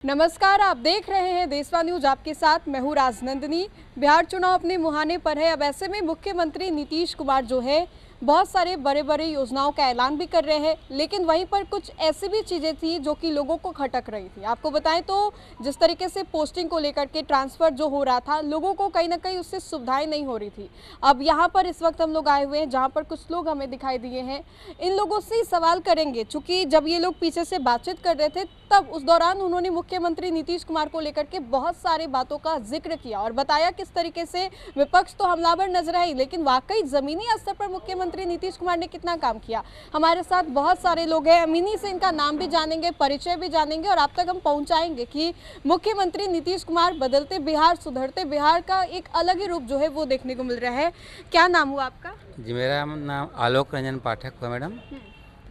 नमस्कार, आप देख रहे हैं देशवा न्यूज। आपके साथ मैं हूं राजनंदिनी। बिहार चुनाव अपने मुहाने पर है। अब ऐसे में मुख्यमंत्री नीतीश कुमार जो है बहुत सारे बड़े बड़े योजनाओं का ऐलान भी कर रहे हैं, लेकिन वहीं पर कुछ ऐसी भी चीज़ें थी जो कि लोगों को खटक रही थी। आपको बताएं तो जिस तरीके से पोस्टिंग को लेकर के ट्रांसफ़र जो हो रहा था, लोगों को कहीं ना कहीं उससे सुविधाएं नहीं हो रही थी। अब यहाँ पर इस वक्त हम लोग आए हुए हैं जहाँ पर कुछ लोग हमें दिखाई दिए हैं। इन लोगों से ही सवाल करेंगे, चूँकि जब ये लोग पीछे से बातचीत कर रहे थे तब उस दौरान उन्होंने मुख्यमंत्री नीतीश कुमार को लेकर के बहुत सारी बातों का जिक्र किया और बताया किस तरीके से विपक्ष तो हमलावर नजर आई, लेकिन वाकई जमीनी स्तर पर मुख्यमंत्री नीतीश कुमार ने कितना काम किया। हमारे साथ बहुत सारे लोग हैं, हम इन्हीं से इनका नाम भी जानेंगे, परिचय भी जानेंगे और आप तक हम पहुंचाएंगे कि मुख्यमंत्री नीतीश कुमार बदलते बिहार, सुधरते बिहार का एक अलग ही रूप जो है वो देखने को मिल रहा है। क्या नाम हुआ आपका? जी, मेरा नाम आलोक रंजन पाठक हुआ मैडम।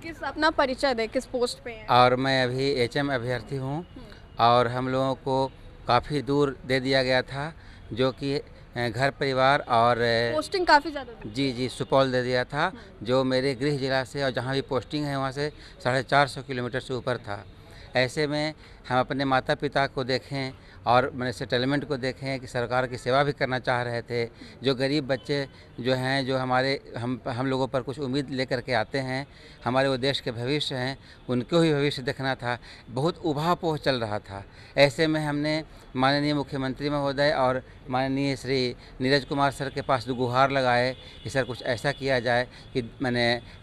किस अपना परिचय दे, किस पोस्ट पे हैं? और मैं अभी एचएम अभ्यर्थी हूँ और हम लोगों को काफ़ी दूर दे दिया गया था, जो कि घर परिवार और पोस्टिंग काफ़ी ज़्यादा थी। जी सुपौल दे दिया था, जो मेरे गृह जिला से और जहाँ भी पोस्टिंग है वहाँ से 450 किलोमीटर से ऊपर था। ऐसे में हम अपने माता पिता को देखें और मैंने सेटलमेंट को देखें कि सरकार की सेवा भी करना चाह रहे थे। जो गरीब बच्चे जो हैं, जो हमारे हम लोगों पर कुछ उम्मीद लेकर के आते हैं, हमारे वो देश के भविष्य हैं, उनको ही भविष्य देखना था। बहुत उबाऊ चल रहा था। ऐसे में हमने माननीय मुख्यमंत्री महोदय और माननीय श्री नीरज कुमार सर के पास गुहार लगाए कि सर कुछ ऐसा किया जाए कि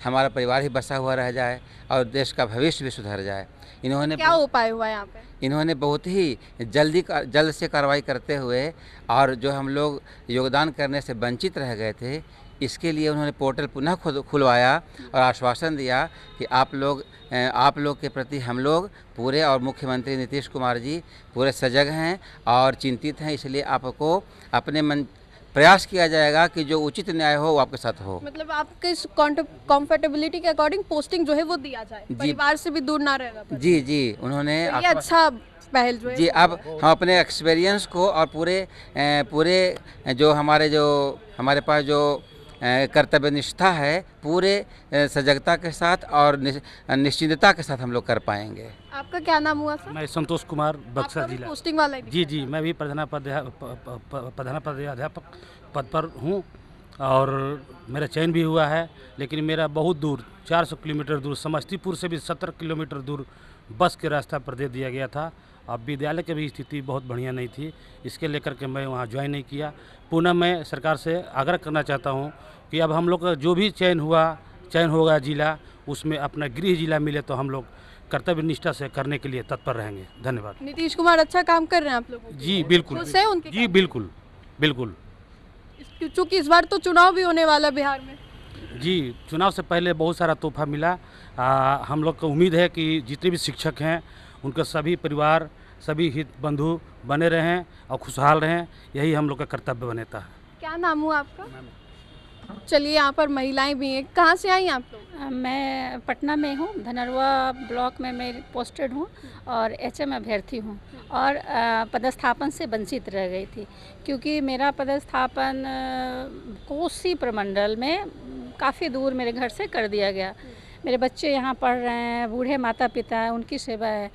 हमारा परिवार ही बसा हुआ रह जाए और देश का भविष्य भी सुधर जाए। इन्होंने क्या उपाय हुआ यहाँ पे? इन्होंने बहुत ही जल्द से कार्रवाई करते हुए और जो हम लोग योगदान करने से वंचित रह गए थे, इसके लिए उन्होंने पोर्टल पुनः खुलवाया और आश्वासन दिया कि आप लोग के प्रति हम लोग पूरे और मुख्यमंत्री नीतीश कुमार जी पूरे सजग हैं और चिंतित हैं। इसलिए आपको अपने मन प्रयास किया जाएगा कि जो उचित न्याय हो वो आपके साथ हो। मतलब आपके कंफर्टेबिलिटी के अकॉर्डिंग पोस्टिंग जो है वो दिया जाए, परिवार से भी दूर ना रहेगा। जी उन्होंने तो ये अच्छा पहल जो है जी। अब हम अपने एक्सपीरियंस को और पूरे जो हमारे पास जो कर्तव्य निष्ठा है, पूरे सजगता के साथ और निश्चिंतता के साथ हम लोग कर पाएंगे। आपका क्या नाम हुआ सर? मैं संतोष कुमार, बक्सर जिला। पोस्टिंग वाला है? जी मैं भी प्रधानाध्यापक पद पर हूँ और मेरा चयन भी हुआ है, लेकिन मेरा बहुत दूर 400 किलोमीटर दूर, समस्तीपुर से भी 70 किलोमीटर दूर बस के रास्ता पर दे दिया गया था। अब विद्यालय की भी स्थिति बहुत बढ़िया नहीं थी, इसके लेकर के मैं वहाँ ज्वाइन नहीं किया। पुनः मैं सरकार से आग्रह करना चाहता हूँ कि अब हम लोग का जो भी चयन होगा जिला, उसमें अपना गृह जिला मिले तो हम लोग कर्तव्य निष्ठा से करने के लिए तत्पर रहेंगे। धन्यवाद। नीतीश कुमार अच्छा काम कर रहे हैं आप लोगों को? जी बिल्कुल। खुश है उनके? जी बिल्कुल। क्योंकि इस बार तो चुनाव भी होने वाला बिहार में। जी, चुनाव से पहले बहुत सारा तोहफा मिला। हम लोग को उम्मीद है कि जितने भी शिक्षक हैं उनके सभी परिवार, सभी हित बंधु बने रहें और खुशहाल रहें, यही हम लोग का कर्तव्य बनता है। क्या नाम हुआ आपका? चलिए, यहाँ पर महिलाएं भी हैं। कहाँ से आई आप लोग? मैं पटना में हूँ, धनरवा ब्लॉक में मैं पोस्टेड हूँ और एचएम अभ्यर्थी हूँ और पदस्थापन से वंचित रह गई थी, क्योंकि मेरा पदस्थापन कोसी प्रमंडल में काफ़ी दूर मेरे घर से कर दिया गया। मेरे बच्चे यहाँ पढ़ रहे हैं, बूढ़े माता पिता हैं, उनकी सेवा है।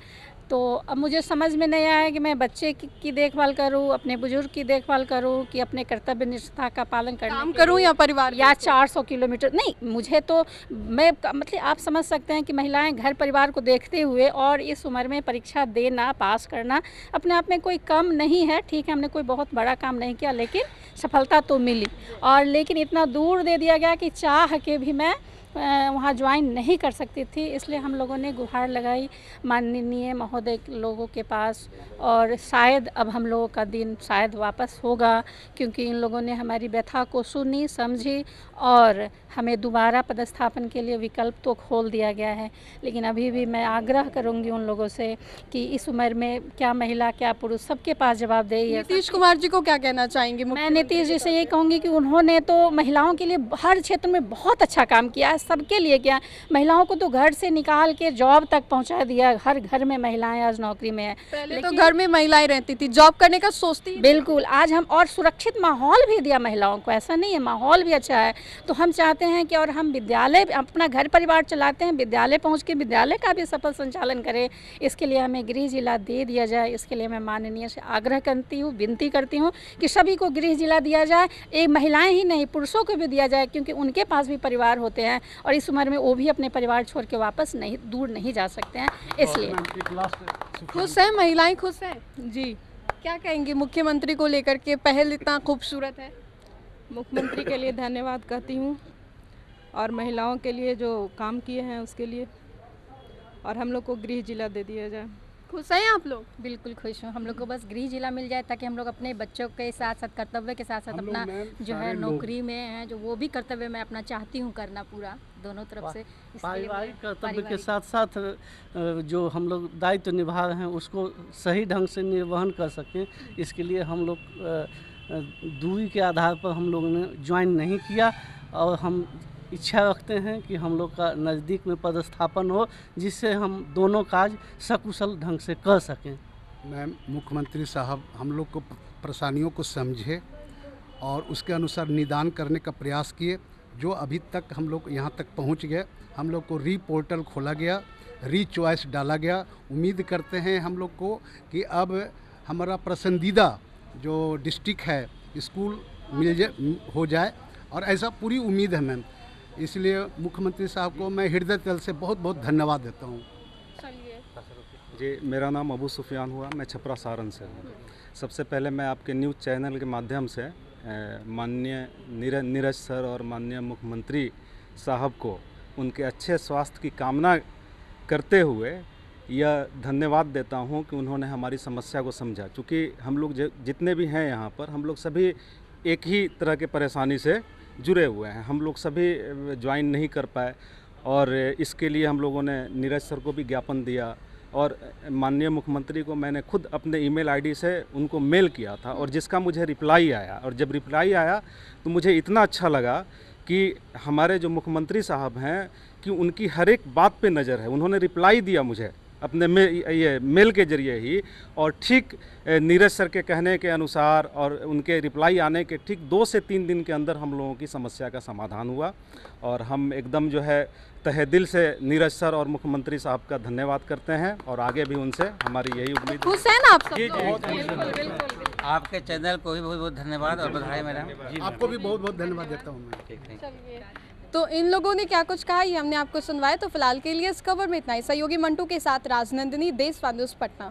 तो अब मुझे समझ में नहीं आया कि मैं बच्चे की देखभाल करूं, अपने बुजुर्ग की देखभाल करूं कि अपने कर्तव्य निष्ठा का पालन काम करूं या परिवार या 400 किलोमीटर नहीं। मुझे तो मतलब आप समझ सकते हैं कि महिलाएं घर परिवार को देखते हुए और इस उम्र में परीक्षा देना, पास करना अपने आप में कोई कम नहीं है। ठीक है, हमने कोई बहुत बड़ा काम नहीं किया, लेकिन सफलता तो मिली। और लेकिन इतना दूर दे दिया गया कि चाह के भी मैं वहाँ ज्वाइन नहीं कर सकती थी। इसलिए हम लोगों ने गुहार लगाई माननीय महोदय लोगों के पास और शायद अब हम लोगों का दिन शायद वापस होगा, क्योंकि इन लोगों ने हमारी व्यथा को सुनी, समझी और हमें दोबारा पदस्थापन के लिए विकल्प तो खोल दिया गया है। लेकिन अभी भी मैं आग्रह करूंगी उन लोगों से कि इस उम्र में क्या महिला क्या पुरुष सबके पास जवाबदेही है। नीतीश कुमार जी को क्या कहना चाहेंगे? मैं नीतीश जी से ये कहूँगी कि उन्होंने तो महिलाओं के लिए हर क्षेत्र में बहुत अच्छा काम किया है। सबके लिए किया। महिलाओं को तो घर से निकाल के जॉब तक पहुंचा दिया, हर घर में महिलाएं आज नौकरी में है। पहले तो घर में महिलाएं रहती थी, जॉब करने का सोचती ही नहीं। बिल्कुल, आज हम और सुरक्षित माहौल भी दिया महिलाओं को, ऐसा नहीं है, माहौल भी अच्छा है। तो हम चाहते हैं कि और हम विद्यालय अपना घर परिवार चलाते हैं, विद्यालय पहुँच के विद्यालय का भी सफल संचालन करें, इसके लिए हमें गृह जिला दे दिया जाए। इसके लिए मैं माननीय से आग्रह करती हूँ, विनती करती हूँ कि सभी को गृह जिला दिया जाए। एक महिलाएं ही नहीं, पुरुषों को भी दिया जाए, क्योंकि उनके पास भी परिवार होते हैं और इस उम्र में वो भी अपने परिवार छोड़ के वापस नहीं दूर नहीं जा सकते हैं। इसलिए खुश है महिलाएं, खुश है जी। क्या कहेंगे मुख्यमंत्री को लेकर के, पहल इतना खूबसूरत है? मुख्यमंत्री के लिए धन्यवाद कहती हूँ और महिलाओं के लिए जो काम किए हैं उसके लिए, और हम लोग को गृह जिला दे दिया जाए। खुश हैं आप लोग? बिल्कुल खुश हूँ। हम लोग को बस गृह जिला मिल जाए ताकि हम लोग अपने बच्चों के साथ साथ कर्तव्य के साथ साथ अपना जो है नौकरी में है जो वो भी कर्तव्य मैं अपना चाहती हूँ करना पूरा दोनों तरफ से। इसके लिए पारिवारिक मैं कर्तव्य के पारिवारिक- साथ साथ जो हम लोग दायित्व निभा रहे हैं उसको सही ढंग से निर्वहन कर सकें, इसके लिए हम लोग दूरी के आधार पर हम लोगों ने ज्वाइन नहीं किया और हम इच्छा रखते हैं कि हम लोग का नज़दीक में पदस्थापन हो, जिससे हम दोनों काज सकुशल ढंग से कर सकें। मैम, मुख्यमंत्री साहब हम लोग को परेशानियों को समझे और उसके अनुसार निदान करने का प्रयास किए। जो अभी तक हम लोग यहाँ तक पहुँच गए, हम लोग को री पोर्टल खोला गया, री चॉइस डाला गया। उम्मीद करते हैं हम लोग को कि अब हमारा पसंदीदा जो डिस्ट्रिक्ट है स्कूल हो जाए, और ऐसा पूरी उम्मीद है मैम। इसलिए मुख्यमंत्री साहब को मैं हृदय तल से बहुत बहुत धन्यवाद देता हूँ। जी, मेरा नाम अबू सुफियान हुआ, मैं छपरा सारण से हूँ। सबसे पहले मैं आपके न्यूज़ चैनल के माध्यम से माननीय नीरज सर और माननीय मुख्यमंत्री साहब को उनके अच्छे स्वास्थ्य की कामना करते हुए यह धन्यवाद देता हूँ कि उन्होंने हमारी समस्या को समझा। चूँकि हम लोग जितने भी हैं यहाँ पर, हम लोग सभी एक ही तरह के परेशानी से जुड़े हुए हैं। हम लोग सभी ज्वाइन नहीं कर पाए और इसके लिए हम लोगों ने नीरज सर को भी ज्ञापन दिया और माननीय मुख्यमंत्री को मैंने खुद अपने ईमेल आईडी से उनको मेल किया था, और जिसका मुझे रिप्लाई आया। और जब रिप्लाई आया तो मुझे इतना अच्छा लगा कि हमारे जो मुख्यमंत्री साहब हैं कि उनकी हर एक बात पे नज़र है। उन्होंने रिप्लाई दिया मुझे अपने ये मेल के ज़रिए ही, और ठीक नीरज सर के कहने के अनुसार और उनके रिप्लाई आने के ठीक 2 से 3 दिन के अंदर हम लोगों की समस्या का समाधान हुआ। और हम एकदम जो है तहे दिल से नीरज सर और मुख्यमंत्री साहब का धन्यवाद करते हैं, और आगे भी उनसे हमारी यही उम्मीद है। खुश हैं ना आप सब जी, लोग? जी। बिल्कुल बिल्कुल। आपके चैनल को भी बहुत बहुत धन्यवाद और बधाई मैडम। आपको भी बहुत बहुत धन्यवाद देता हूँ मैं। ठीक है। चलिए, तो इन लोगों ने क्या कुछ कहा ये हमने आपको सुनवाया। तो फिलहाल के लिए इस खबर में इतना ही। सहयोगी मंटू के साथ राजनंदिनी, देशवान न्यूज़ पटना।